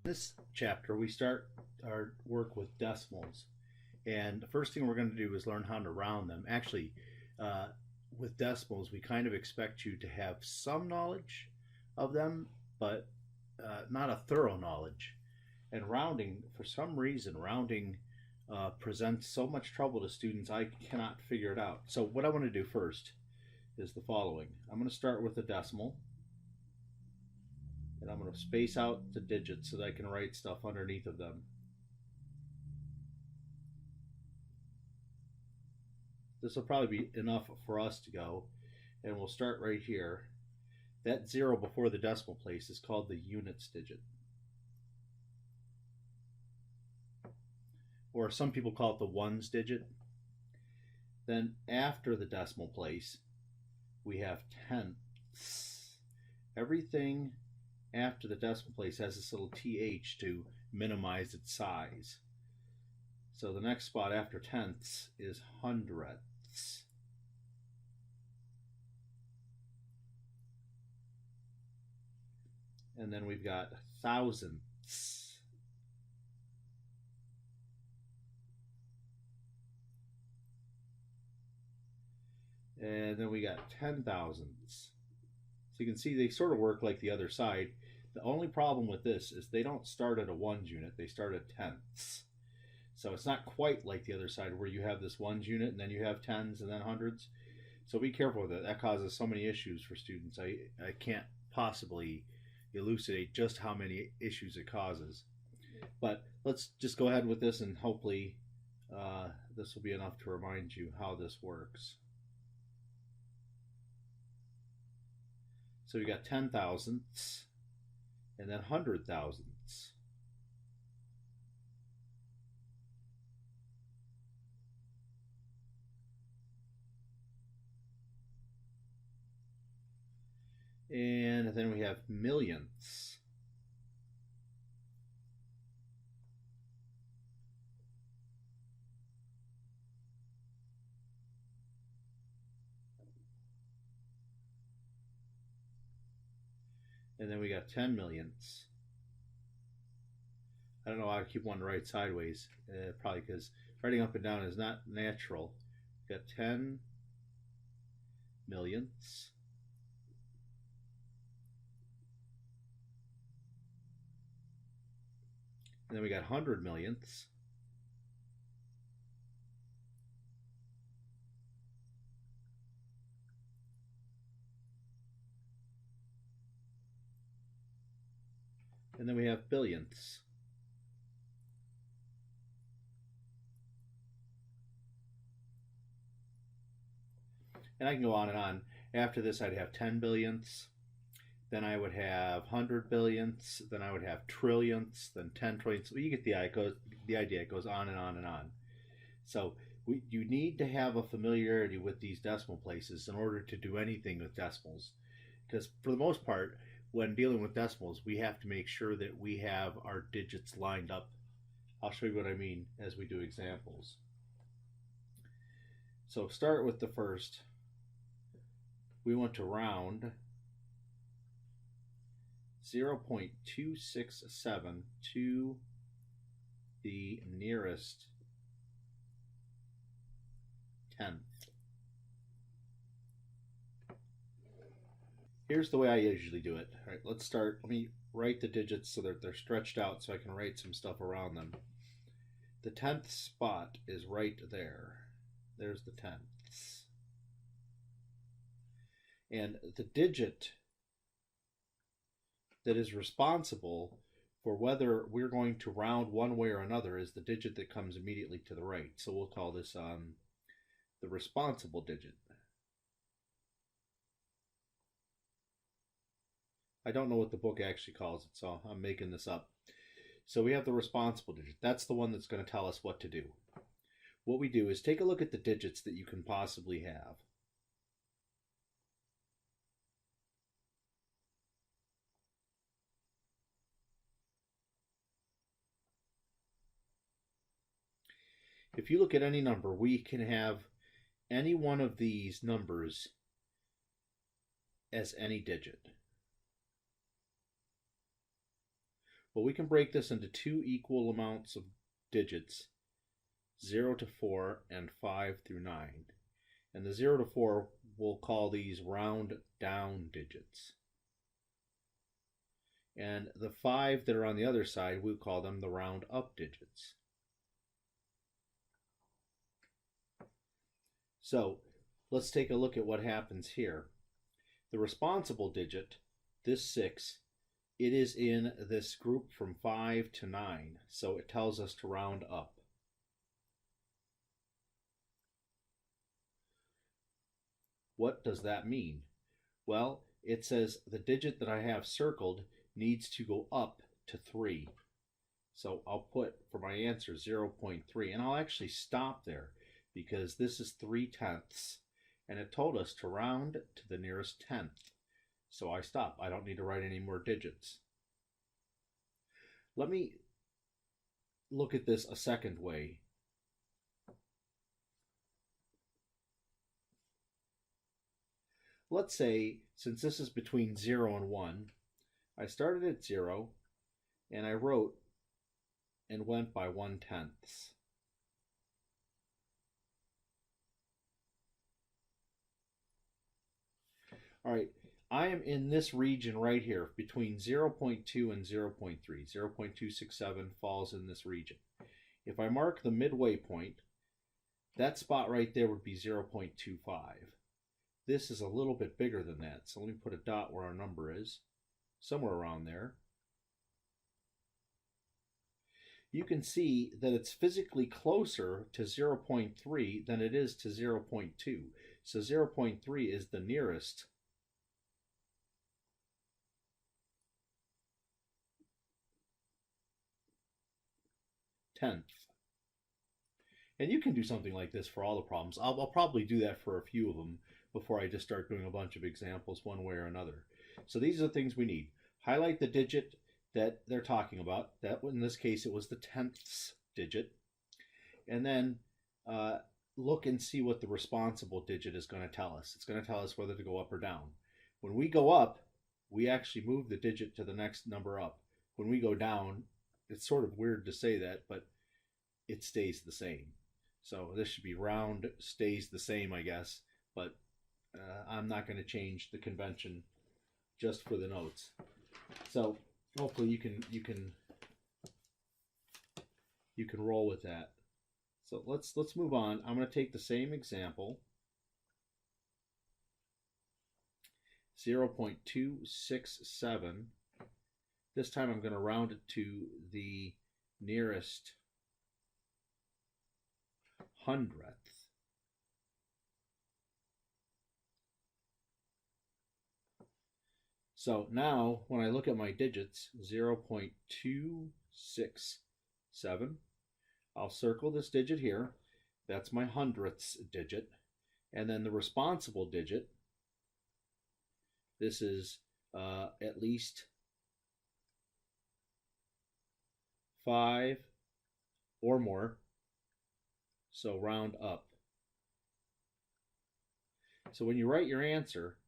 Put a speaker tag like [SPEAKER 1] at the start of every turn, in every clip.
[SPEAKER 1] This chapter, we start our work with decimals. And the first thing we're going to do is learn how to round them. Actually, uh, with decimals, we kind of expect you to have some knowledge of them, but not a thorough knowledge. And rounding, for some reason, rounding presents so much trouble to students, I cannot figure it out. So what I want to do first is the following. I'm going to start with a decimal. And I'm going to space out the digits so that I can write stuff underneath of them. This will probably be enough for us to go. And we'll start right here. That 0 before the decimal place is called the units digit. Or some people call it the ones digit. Then after the decimal place, we have tenths. Everything after the decimal place has this little th to minimize its size. So the next spot after tenths is hundredths. And then we've got thousandths. And then we got 10,000ths. So you can see they sort of work like the other side. The only problem with this is they don't start at a ones unit, they start at tenths. So it's not quite like the other side where you have this ones unit and then you have tens and then hundreds. So be careful with it. That causes so many issues for students. I can't possibly elucidate just how many issues it causes. But let's just go ahead with this, and hopefully this will be enough to remind you how this works. So we got 10,000ths and then 100,000ths. And then we have millionths. And then we got 10 millionths. I don't know why I keep wanting to write sideways. Probably because writing up and down is not natural. We got 10 millionths. And then we got 100 millionths. And then we have billionths. And I can go on and on. After this, I'd have 10 billionths. Then I would have 100 billionths. Then I would have trillionths. Then 10 trillionths. Well, you get the idea. It goes on and on and on. So you need to have a familiarity with these decimal places in order to do anything with decimals. Because for the most part, when dealing with decimals, we have to make sure that we have our digits lined up. I'll show you what I mean as we do examples. So start with the first. We want to round 0.267 to the nearest tenth. Here's the way I usually do it. All right, let's start. Let me write the digits so that they're stretched out so I can write some stuff around them. The 10th spot is right there. There's the tenths. And the digit that is responsible for whether we're going to round one way or another is the digit that comes immediately to the right. So we'll call this the responsible digit. I don't know what the book actually calls it, so I'm making this up. So we have the responsible digit. That's the one that's going to tell us what to do. What we do is take a look at the digits that you can possibly have. If you look at any number, we can have any one of these numbers as any digit. Well, we can break this into two equal amounts of digits, 0 to 4 and 5 through 9. And the 0 to 4, we'll call these round down digits. And the 5 that are on the other side, we'll call them the round up digits. So let's take a look at what happens here. The responsible digit, this 6, it is in this group from 5 to 9, so it tells us to round up. What does that mean? Well, it says the digit that I have circled needs to go up to 3. So I'll put for my answer 0.3, and I'll actually stop there because this is 3/10, and it told us to round to the nearest tenth. So I stop. I don't need to write any more digits. Let me look at this a second way. Let's say, since this is between 0 and 1, I started at 0 and I wrote and went by 1/10. All right, I am in this region right here between 0.2 and 0.3. 0.267 falls in this region. If I mark the midway point, that spot right there would be 0.25. This is a little bit bigger than that, so let me put a dot where our number is, somewhere around there. You can see that it's physically closer to 0.3 than it is to 0.2. So 0.3 is the nearest tenth. And you can do something like this for all the problems. I'll probably do that for a few of them before I just start doing a bunch of examples one way or another. So these are the things we need. Highlight the digit that they're talking about. That in this case, it was the tenths digit. And then look and see what the responsible digit is going to tell us. It's going to tell us whether to go up or down. When we go up, we actually move the digit to the next number up. When we go down, it's sort of weird to say that, but it stays the same. So this should be round stays the same, I guess, but I'm not going to change the convention just for the notes. So hopefully you can roll with that. So let's move on. I'm going to take the same example, 0.267. This time I'm going to round it to the nearest hundredth. So now when I look at my digits, 0.267, I'll circle this digit here. That's my hundredths digit. And then the responsible digit, this is at least 5 or more. So round up. So when you write your answer,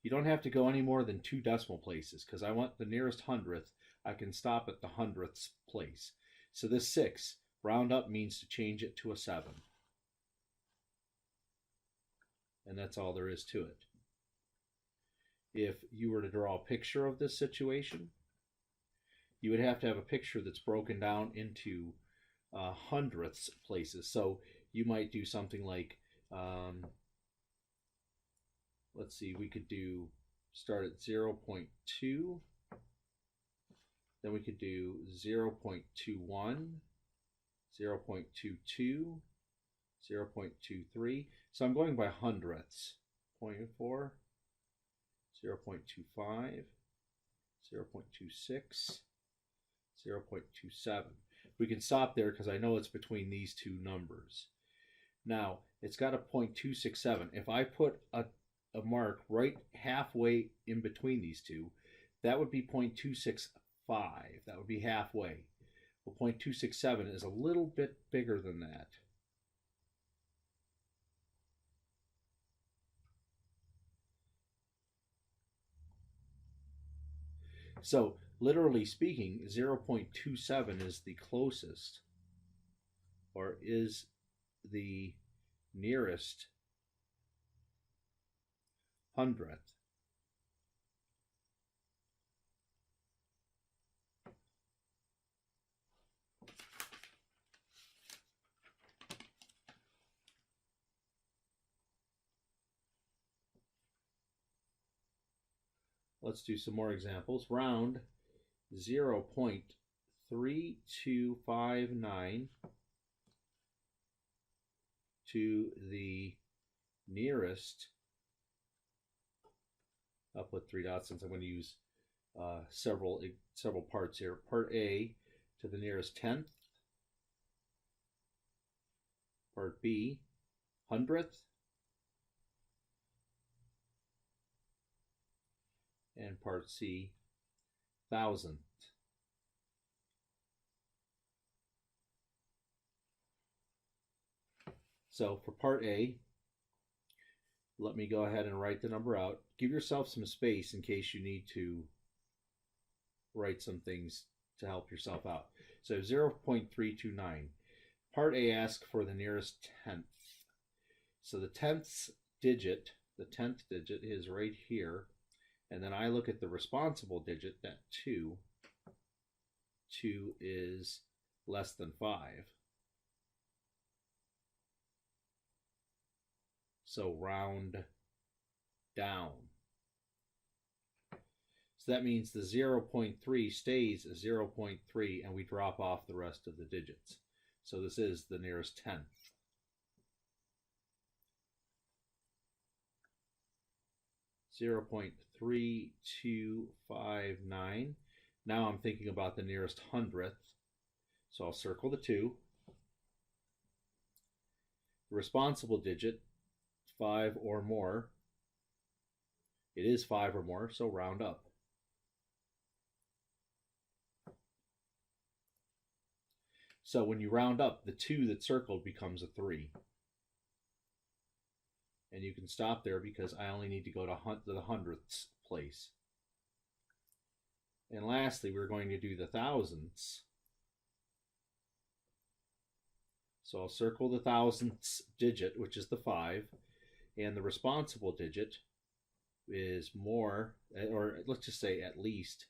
[SPEAKER 1] you don't have to go any more than 2 decimal places because I want the nearest hundredth. I can stop at the hundredths place. So this 6, round up means to change it to a 7. And that's all there is to it. If you were to draw a picture of this situation, you would have to have a picture that's broken down into hundredths places. So you might do something like, let's see, we could start at 0.2, then we could do 0.21, 0.22, 0.23. So I'm going by hundredths. 0.4, 0.25, 0.26, 0.27. We can stop there because I know it's between these two numbers. Now, it's got a 0.267. If I put a mark right halfway in between these two, that would be 0.265. That would be halfway. Well, 0.267 is a little bit bigger than that. So literally speaking, 0.27 is the closest, or is the nearest hundredth. Let's do some more examples. Round 0.3259 to the nearest, I'll put 3 dots since I'm going to use several parts here. Part A to the nearest tenth. Part B, hundredth. And part C, thousandth. So for part A, let me go ahead and write the number out. Give yourself some space in case you need to write some things to help yourself out. So 0.329. Part A asks for the nearest tenth. So the tenth digit is right here. And then I look at the responsible digit, that 2. 2 is less than 5. So round down. So that means the 0.3 stays 0.3 and we drop off the rest of the digits. So this is the nearest tenth. .3259. Now I'm thinking about the nearest hundredth. So I'll circle the 2. The responsible digit, 5 or more. It is 5 or more, so round up. So when you round up, the 2 that's circled becomes a 3. And you can stop there because I only need to go to the hundredths place. And lastly, we're going to do the thousandths. So I'll circle the thousandths digit, which is the 5, and the responsible digit is more, or let's just say at least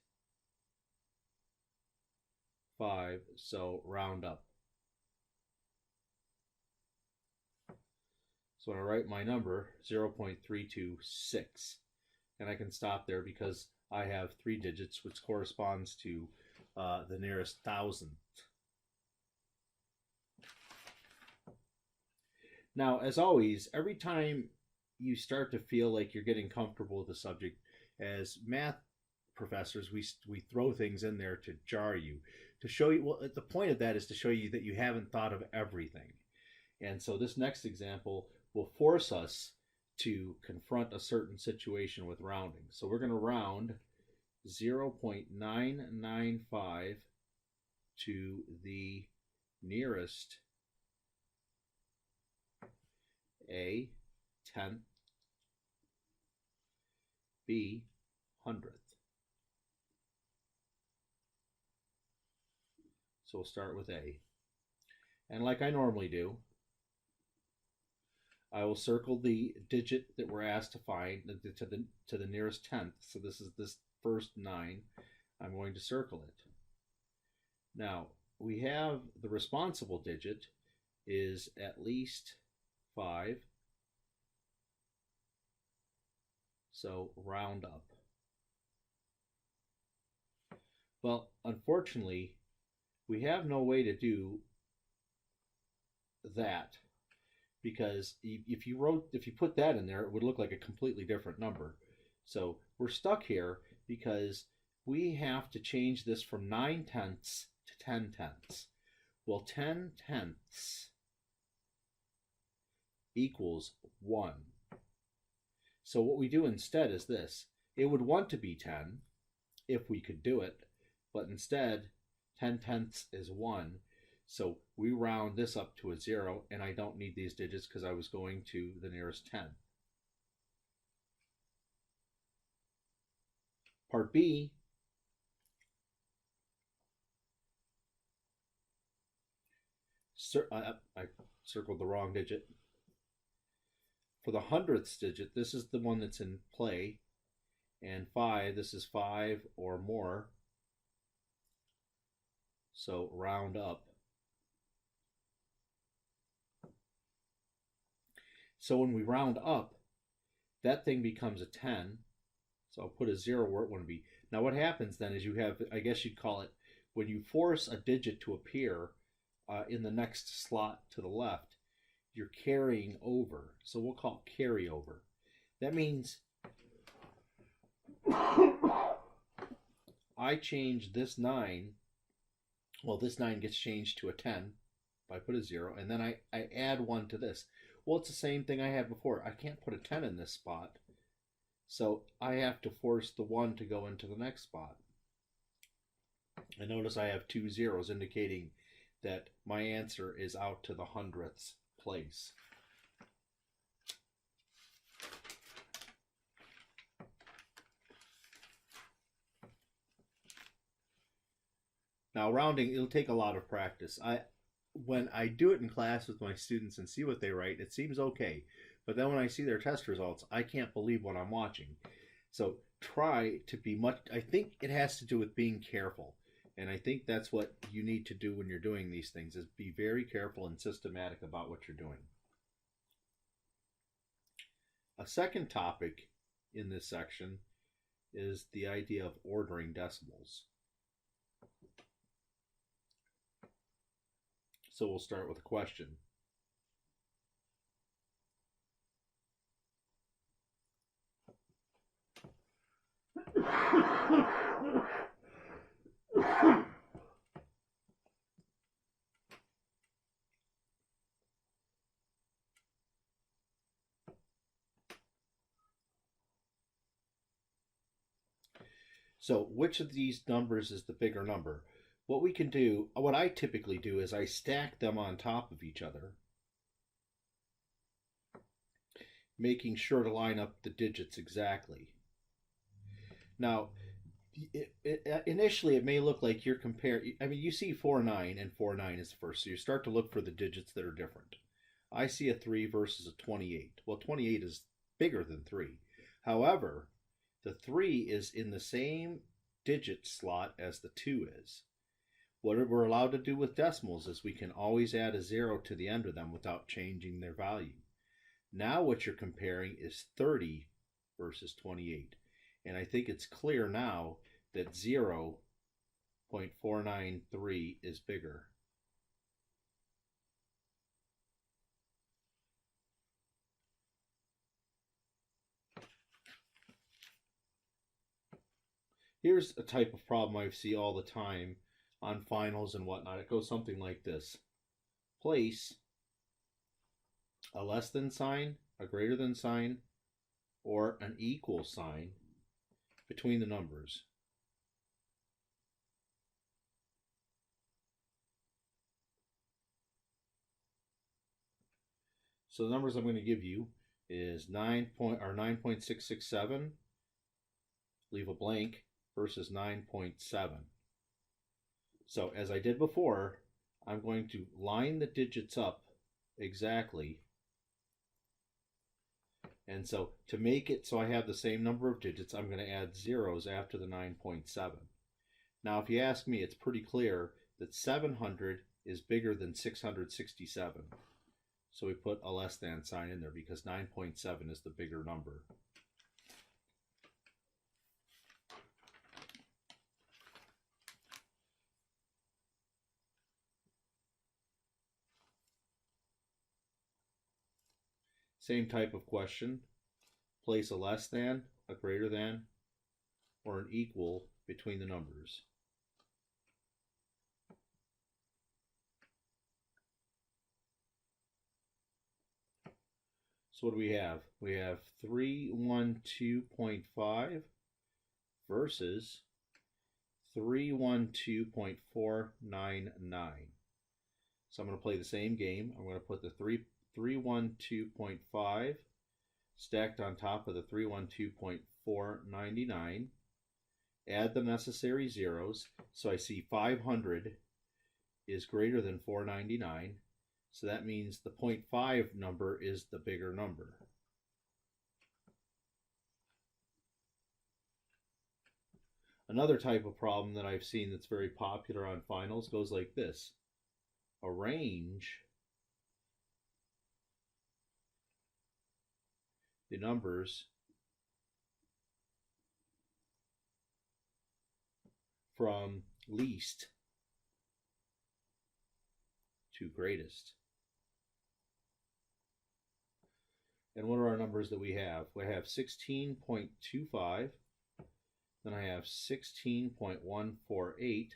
[SPEAKER 1] 5, so round up. So when I write my number, 0.326, and I can stop there because I have 3 digits, which corresponds to the nearest thousandth. Now, as always, every time you start to feel like you're getting comfortable with the subject, as math professors, we throw things in there to jar you, to show you, well, the point of that is to show you that you haven't thought of everything. And so this next example will force us to confront a certain situation with rounding. So we're going to round 0.995 to the nearest A, tenth, B, hundredth. So we'll start with A. And like I normally do, I will circle the digit that we're asked to find to the nearest tenth. So this is this first 9. I'm going to circle it. Now, we have the responsible digit is at least 5. So round up. Well, unfortunately, we have no way to do that, because if you put that in there, it would look like a completely different number. So we're stuck here because we have to change this from 9 tenths to 10 tenths. Well, 10 tenths equals 1. So what we do instead is this. It would want to be 10 if we could do it, but instead 10 tenths is 1. So we round this up to a 0, and I don't need these digits because I was going to the nearest 10. Part B, I circled the wrong digit. For the hundredths digit, this is the one that's in play. And 5, this is 5 or more. So round up. So when we round up, that thing becomes a 10. So I'll put a 0 where it wouldn't be. Now what happens then is you have, I guess you'd call it, when you force a digit to appear in the next slot to the left, you're carrying over. So we'll call it carryover. That means I change this 9. Well, this 9 gets changed to a 10 if I put a 0, and then I add 1 to this. Well, it's the same thing I had before. I can't put a 10 in this spot, so I have to force the 1 to go into the next spot. And notice I have 2 zeros indicating that my answer is out to the hundredths place. Now rounding, it'll take a lot of practice. When I do it in class with my students and see what they write, it seems okay. But then when I see their test results, I can't believe what I'm watching. So try to be much, I think it has to do with being careful. And I think that's what you need to do when you're doing these things, is be very careful and systematic about what you're doing. A second topic in this section is the idea of ordering decimals. So we'll start with a question. So which of these numbers is the bigger number? What we can do, what I typically do, is I stack them on top of each other, making sure to line up the digits exactly. Now, initially it may look like you're comparing, I mean, you see 4, 9, and 4, 9 is the first, so you start to look for the digits that are different. I see a 3 versus a 28. Well, 28 is bigger than 3. However, the 3 is in the same digit slot as the 2 is. What we're allowed to do with decimals is we can always add a 0 to the end of them without changing their value. Now what you're comparing is 30 versus 28. And I think it's clear now that 0.493 is bigger. Here's a type of problem I see all the time on finals and whatnot. It goes something like this. Place a less than sign, a greater than sign, or an equal sign between the numbers. So the numbers I'm going to give you is 9.667, leave a blank, versus 9.7. So as I did before, I'm going to line the digits up exactly. And so to make it so I have the same number of digits, I'm going to add zeros after the 9.7. Now if you ask me, it's pretty clear that 700 is bigger than 667. So we put a less than sign in there because 9.7 is the bigger number. Same type of question. Place a less than, a greater than, or an equal between the numbers. So what do we have? We have 312.5 versus 312.499. So I'm going to play the same game. I'm going to put the 312.5 stacked on top of the 312.499. Add the necessary zeros. So I see 500 is greater than 499. So that means the 0.5 number is the bigger number. Another type of problem that I've seen that's very popular on finals goes like this. Arrange the numbers from least to greatest. And what are our numbers that we have? We have 16.25, then I have 16.148,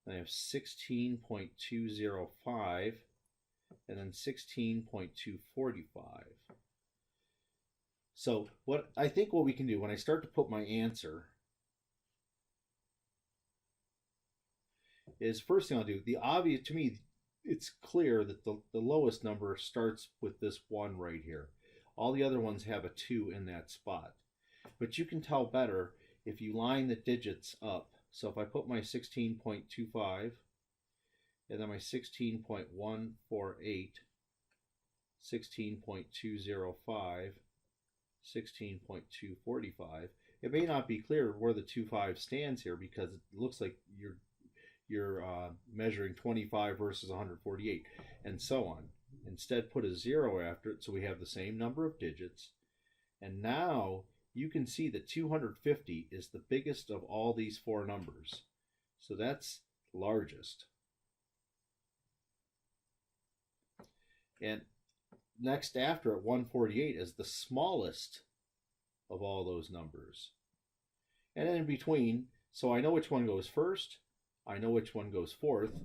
[SPEAKER 1] then I have 16.205, and then 16.245. So what we can do when I start to put my answer is, first thing I'll do, the obvious, to me, it's clear that the lowest number starts with this 1 right here. All the other ones have a 2 in that spot. But you can tell better if you line the digits up. So if I put my 16.25 and then my 16.148, 16.205, 16.245, it may not be clear where the 25 stands here because it looks like you're measuring 25 versus 148, and so on. Instead, put a 0 after it so we have the same number of digits. And now you can see that 250 is the biggest of all these 4 numbers. So that's largest. And next after it, 148 is the smallest of all those numbers. And then in between, so I know which one goes first, I know which one goes fourth.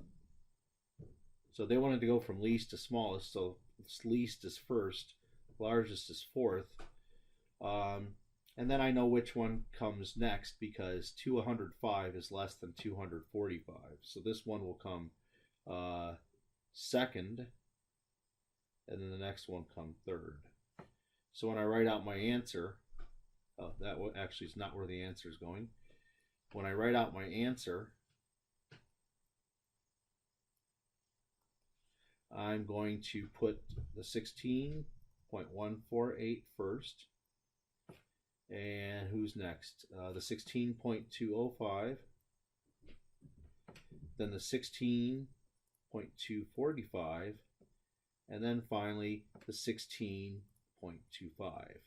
[SPEAKER 1] So they wanted to go from least to smallest, so least is first, largest is fourth. And then I know which one comes next because 205 is less than 245. So this one will come second, and then the next one come third. So when I write out my answer, that actually is not where the answer is going. When I write out my answer, I'm going to put the 16.148 first. And who's next? The 16.205. Then the 16.245. And then finally the 16.25.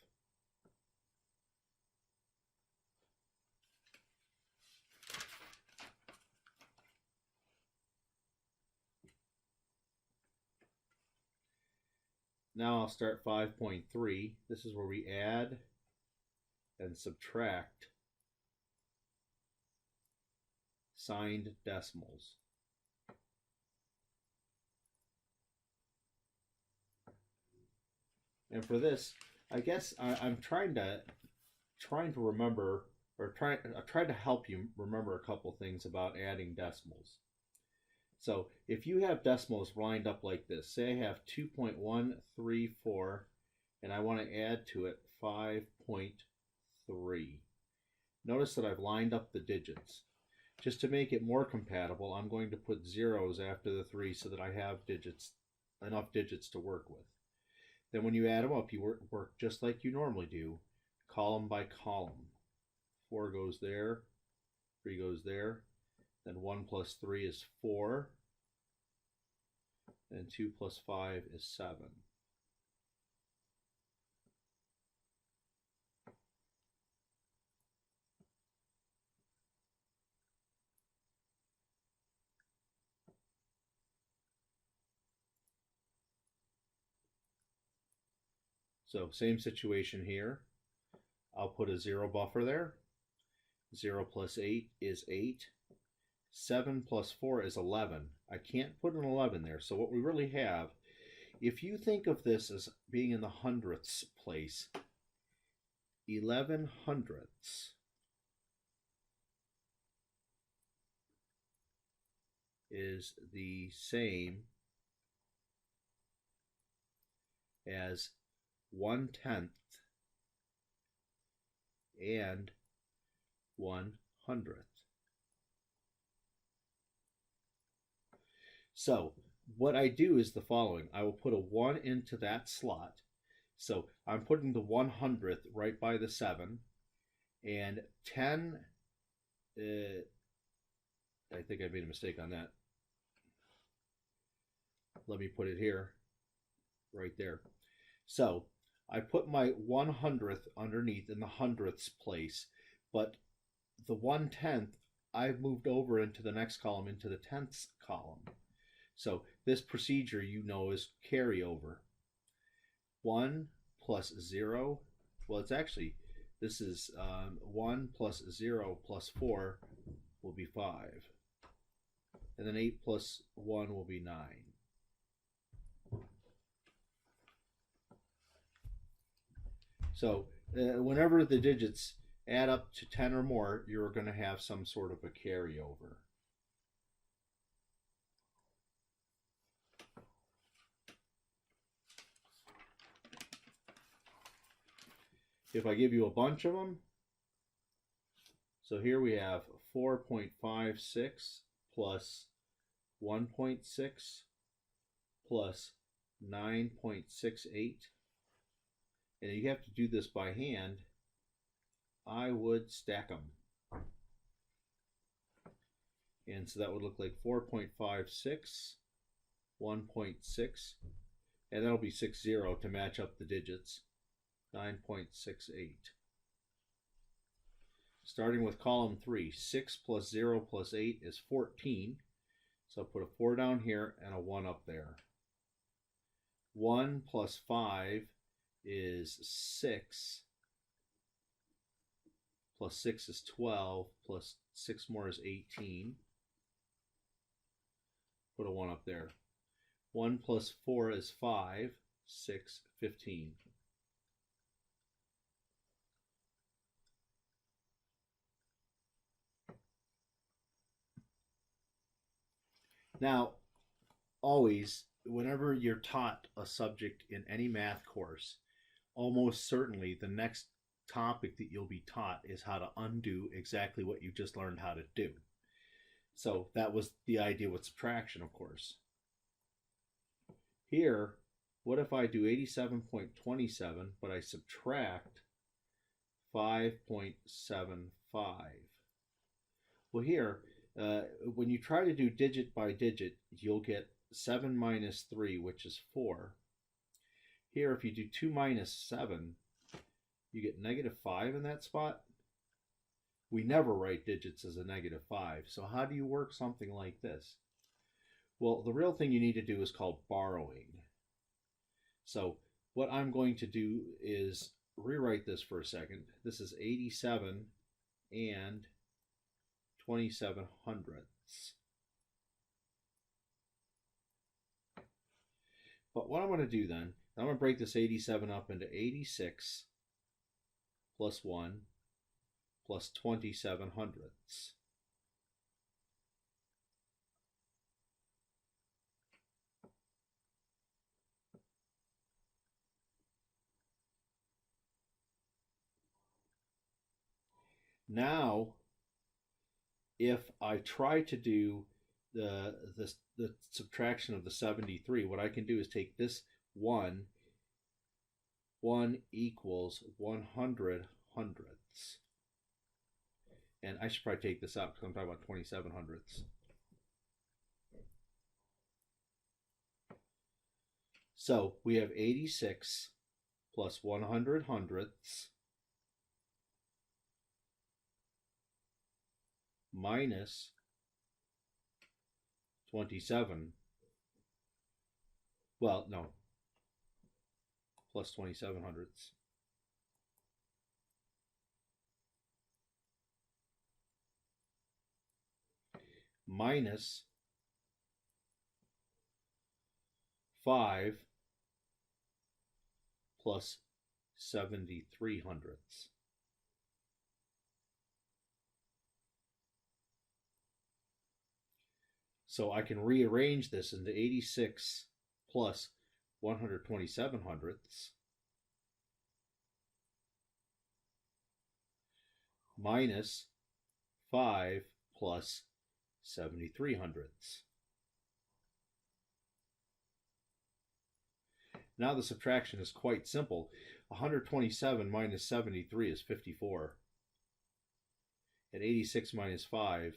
[SPEAKER 1] Now I'll start 5.3. This is where we add and subtract signed decimals. And for this, I guess I'm trying to remember, or try to help you remember a couple things about adding decimals. So if you have decimals lined up like this, say I have 2.134 and I want to add to it 5.3. Notice that I've lined up the digits. Just to make it more compatible, I'm going to put zeros after the 3 so that I have enough digits to work with. Then when you add them up, you work just like you normally do, column by column. 4 goes there, 3 goes there, then 1 plus 3 is 4, and 2 plus 5 is 7. So same situation here. I'll put a 0 buffer there. 0 plus 8 is 8. 7 plus 4 is 11. I can't put an 11 there. So what we really have, if you think of this as being in the hundredths place, 11 hundredths is the same as 1/10 and 1/100th. So what I do is the following. I will put a 1 into that slot. So I'm putting the 100th right by the 7. And 10, I think I made a mistake on that. Let me put it here, right there. So I put my 100th underneath in the hundredths place, but the 1/10 I've moved over into the next column, into the tenths column. So this procedure, you know, is carryover. 1 plus 0, well, it's actually, this is 1 plus 0 plus 4 will be 5. And then 8 plus 1 will be 9. So whenever the digits add up to 10 or more, you're going to have some sort of a carryover. If I give you a bunch of them, so here we have 4.56 plus 1.6 plus 9.68. And you have to do this by hand. I would stack them. And so that would look like 4.56, 1.6, and that'll be 60 to match up the digits. 9.68. Starting with column 3, 6 plus 0 plus 8 is 14. So I'll put a 4 down here and a 1 up there. 1 plus 5 is 6. Plus 6 is 12. Plus 6 more is 18. Put a 1 up there. 1 plus 4 is 5. 6, 15. Now, always, whenever you're taught a subject in any math course, almost certainly the next topic that you'll be taught is how to undo exactly what you just learned how to do. So that was the idea with subtraction, of course. Here, what if I do 87.27, but I subtract 5.75? Well, here, when you try to do digit by digit, you'll get 7 minus 3, which is 4. Here, if you do 2 minus 7, you get negative 5 in that spot. We never write digits as a negative 5. So how do you work something like this? Well, the real thing you need to do is called borrowing. So what I'm going to do is rewrite this for a second. This is 87 and 27 hundredths. But what I'm going to do then, I'm going to break this 87 up into 86 plus 1 plus 27 hundredths. Now, if I try to do the subtraction of the 73, what I can do is take this 1 equals 100 hundredths. And I should probably take this out because I'm talking about 27 hundredths. So we have 86 plus 100 hundredths minus 27. Well, no, plus 27 hundredths. Minus 5 plus 73 hundredths. So I can rearrange this into 86 plus 127 hundredths minus 5 plus 73 hundredths. Now the subtraction is quite simple. 127 minus 73 is 54. And 86 minus 5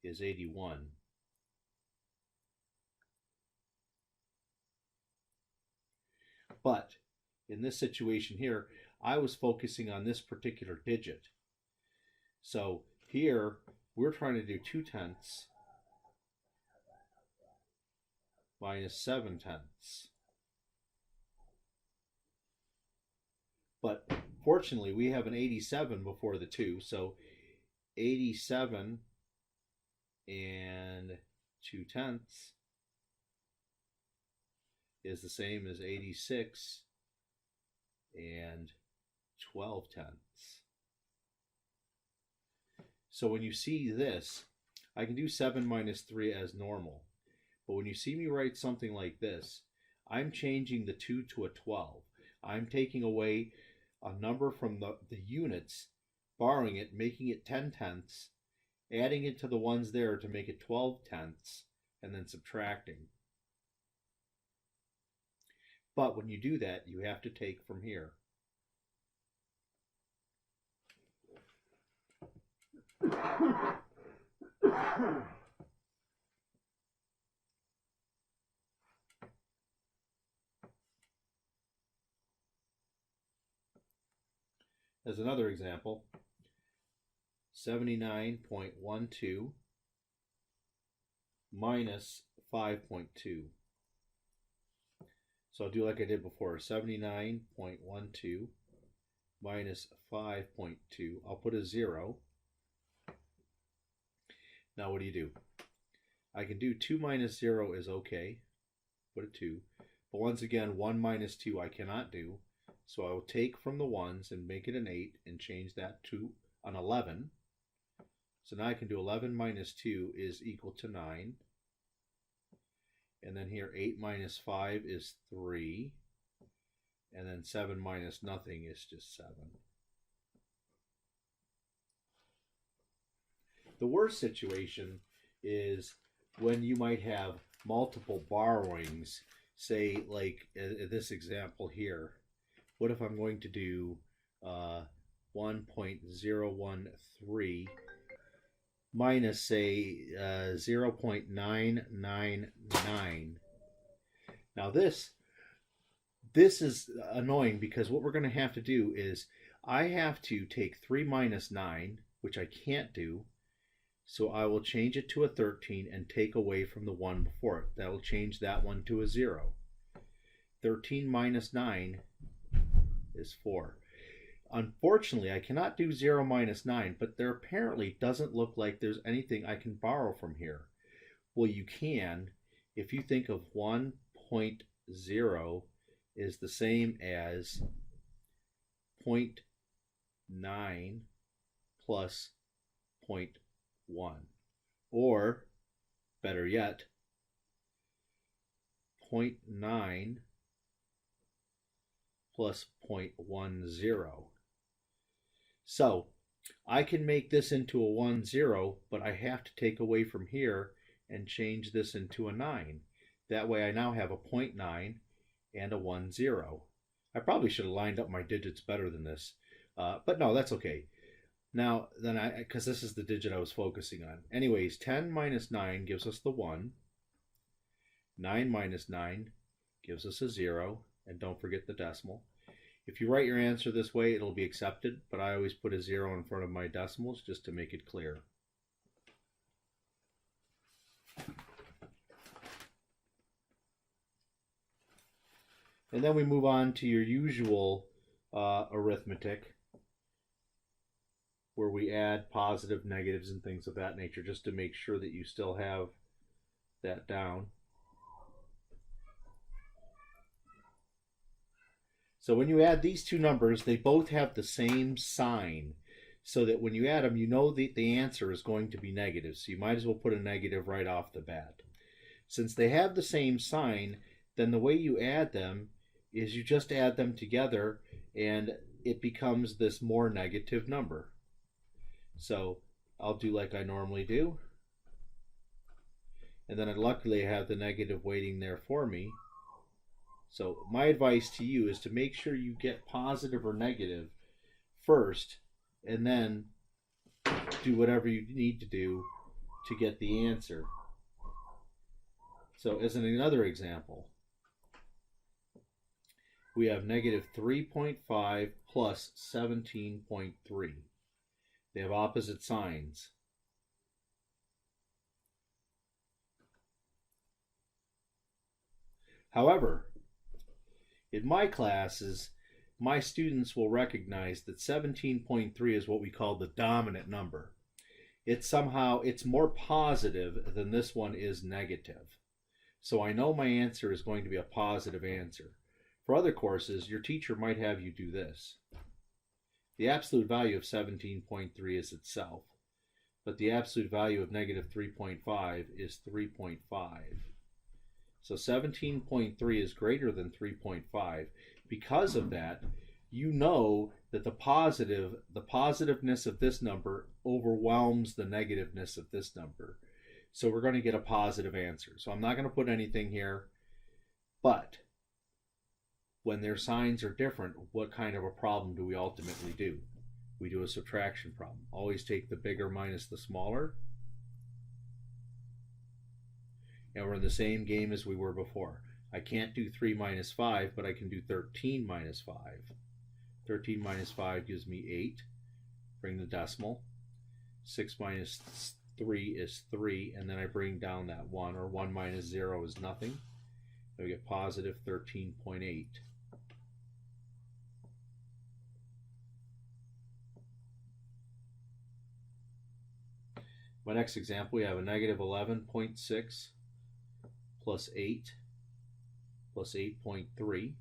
[SPEAKER 1] is 81. But in this situation here, I was focusing on this particular digit. So here, we're trying to do 2/10 minus 7/10. But fortunately, we have an 87 before the 2, so 87 and 2/10 is the same as 86 and 12/10. So when you see this, I can do 7 minus 3 as normal. But when you see me write something like this, I'm changing the 2 to a 12. I'm taking away a number from the units, borrowing it, making it 10/10, adding it to the ones there to make it 12/10, and then subtracting. But when you do that, you have to take from here. As another example, 79.12 minus 5.2. So I'll do like I did before, 79.12 minus 5.2. I'll put a 0. Now what do? I can do 2 minus 0 is okay. Put a 2. But once again, 1 minus 2 I cannot do. So I will take from the 1s and make it an 8 and change that to an 11. So now I can do 11 minus 2 is equal to 9. And then here 8 minus 5 is 3. And then 7 minus nothing is just 7. The worst situation is when you might have multiple borrowings, say like this example here. What if I'm going to do 1.013 minus, say, 0.999? Now this is annoying because what we're going to have to do is I have to take 3 minus 9, which I can't do, so I will change it to a 13 and take away from the 1 before it. That will change that one to a 0. 13 minus 9 is 4. Unfortunately, I cannot do 0 minus 9, but there apparently doesn't look like there's anything I can borrow from here. Well, you can if you think of 1.0 is the same as 0.9 plus 0.1. Or, better yet, 0.9 plus 0.10. So I can make this into a 10, but I have to take away from here and change this into a 9. That way I now have a 0.9 and a 10. I probably should have lined up my digits better than this, but no, that's okay. Now, then because this is the digit I was focusing on. Anyways, 10 minus 9 gives us the 1. 9 minus 9 gives us a 0. And don't forget the decimal. If you write your answer this way, it'll be accepted, but I always put a 0 in front of my decimals just to make it clear. And then we move on to your usual arithmetic, where we add positive, negatives, and things of that nature, just to make sure that you still have that down. So when you add these two numbers, they both have the same sign, so that when you add them, you know that the answer is going to be negative. So you might as well put a negative right off the bat. Since they have the same sign, then the way you add them is you just add them together, and it becomes this more negative number. So I'll do like I normally do. And then luckily I have the negative waiting there for me. So my advice to you is to make sure you get positive or negative first, and then do whatever you need to do to get the answer. So as another example, we have negative 3.5 plus 17.3. They have opposite signs. However, in my classes, my students will recognize that 17.3 is what we call the dominant number. It's more positive than this one is negative. So I know my answer is going to be a positive answer. For other courses, your teacher might have you do this. The absolute value of 17.3 is itself, but the absolute value of negative 3.5 is 3.5. So 17.3 is greater than 3.5. Because of that, you know that the positiveness of this number overwhelms the negativeness of this number. So we're going to get a positive answer. So I'm not going to put anything here, but when their signs are different, what kind of a problem do we ultimately do? We do a subtraction problem. Always take the bigger minus the smaller. And we're in the same game as we were before. I can't do 3 minus 5, but I can do 13 minus 5. 13 minus 5 gives me 8. Bring the decimal. 6 minus 3 is 3, and then I bring down that 1, or 1 minus 0 is nothing. So we get positive 13.8. My next example, we have a negative 11.6 plus 8 plus 8.3.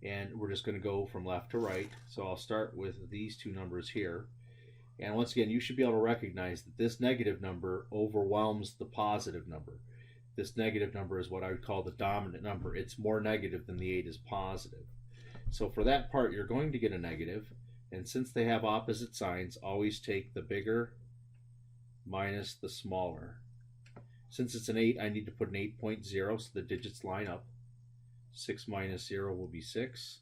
[SPEAKER 1] And we're just going to go from left to right. So I'll start with these two numbers here. And once again, you should be able to recognize that this negative number overwhelms the positive number. This negative number is what I would call the dominant number. It's more negative than the 8 is positive. So for that part, you're going to get a negative. And since they have opposite signs, always take the bigger minus the smaller. Since it's an 8, I need to put an 8.0 so the digits line up. 6 minus 0 will be 6.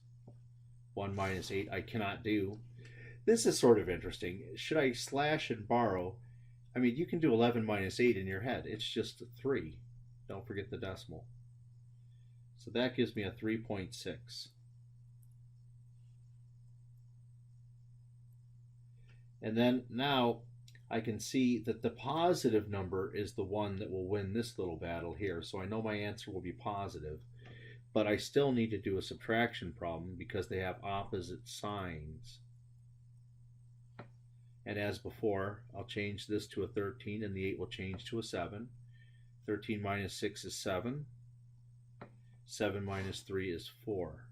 [SPEAKER 1] 1 minus 8 I cannot do. This is sort of interesting. Should I slash and borrow? I mean, you can do 11 minus 8 in your head. It's just 3. Don't forget the decimal. So that gives me a 3.6. And then now I can see that the positive number is the one that will win this little battle here. So I know my answer will be positive. But I still need to do a subtraction problem because they have opposite signs. And as before, I'll change this to a 13 and the 8 will change to a 7. 13 minus 6 is 7. 7 minus 3 is 4.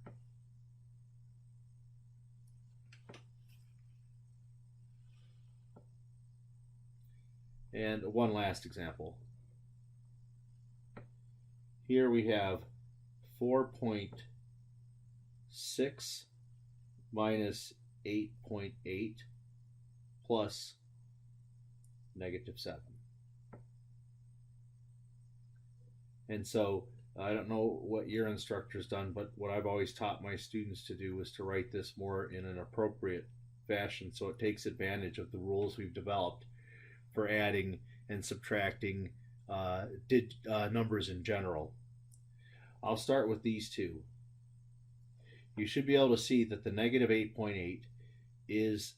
[SPEAKER 1] And one last example. Here we have 4.6 minus 8.8 plus negative 7. And so I don't know what your instructor's done, but what I've always taught my students to do is to write this more in an appropriate fashion so it takes advantage of the rules we've developed for adding and subtracting numbers in general. I'll start with these two. You should be able to see that the negative 8.8 is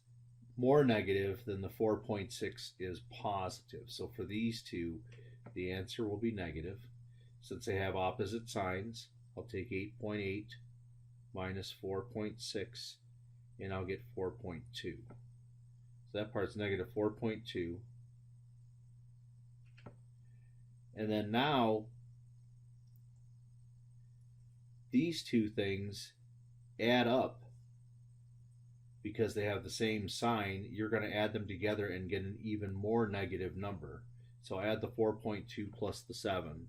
[SPEAKER 1] more negative than the 4.6 is positive. So for these two, the answer will be negative. Since they have opposite signs, I'll take 8.8 minus 4.6, and I'll get 4.2. So that part's negative 4.2. And then now, these two things add up because they have the same sign. You're going to add them together and get an even more negative number. So add the 4.2 plus the 7.